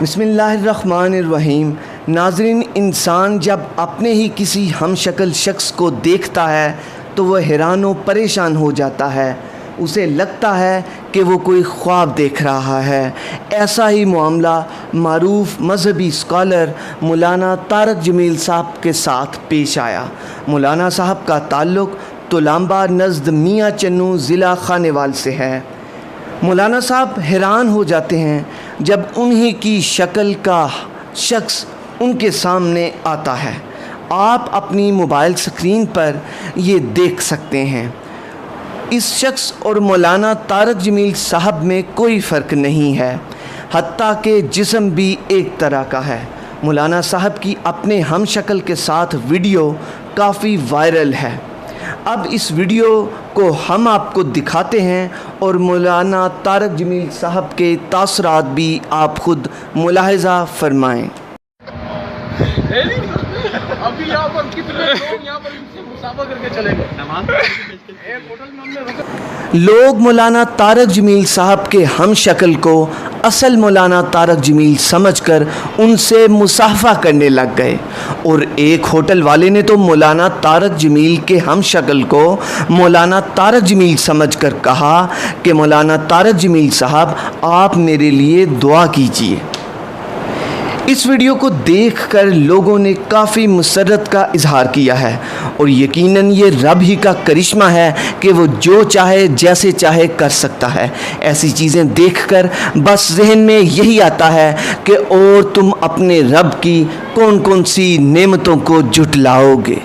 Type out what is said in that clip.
बिस्मिल्लाहिर्रहमानिर्रहीम। नाज़रीन, इंसान जब अपने ही किसी हमशक्ल शख्स को देखता है तो वह हैरान व परेशान हो जाता है। उसे लगता है कि वो कोई ख्वाब देख रहा है। ऐसा ही मामला मारूफ मजहबी स्कॉलर मौलाना तारक जमील साहब के साथ पेश आया। मौलाना साहब का ताल्लुक़ तुलांबा नज़द मियाँ चन्नू ज़िला खानेवाल से है। मौलाना साहब हैरान हो जाते हैं जब उन्हीं की शक्ल का शख्स उनके सामने आता है। आप अपनी मोबाइल स्क्रीन पर ये देख सकते हैं। इस शख्स और मौलाना तारक जमील साहब में कोई फ़र्क नहीं है, हत्ता कि जिस्म भी एक तरह का है। मौलाना साहब की अपने हमशक्ल के साथ वीडियो काफ़ी वायरल है। अब इस वीडियो को हम आपको दिखाते हैं और मौलाना तारक जमील साहब के तासरात भी आप खुद मुलाहिज़ा फरमाएँ। अभी यहाँ पर कितने लोग यहाँ पर इनसे मुसाफा करके चले गए। लोग मौलाना तारक जमील साहब के हम शक्ल को असल मौलाना तारक जमील समझकर उनसे मुसाफा करने लग गए और एक होटल वाले ने तो मौलाना तारक जमील के हम शक्ल को मौलाना तारक जमील समझकर कहा कि मौलाना तारक जमील साहब, आप मेरे लिए दुआ कीजिए। इस वीडियो को देखकर लोगों ने काफ़ी मुसर्रत का इजहार किया है और यकीनन ये रब ही का करिश्मा है कि वो जो चाहे जैसे चाहे कर सकता है। ऐसी चीज़ें देखकर बस जहन में यही आता है कि और तुम अपने रब की कौन कौन सी नेमतों को जुटलाओगे।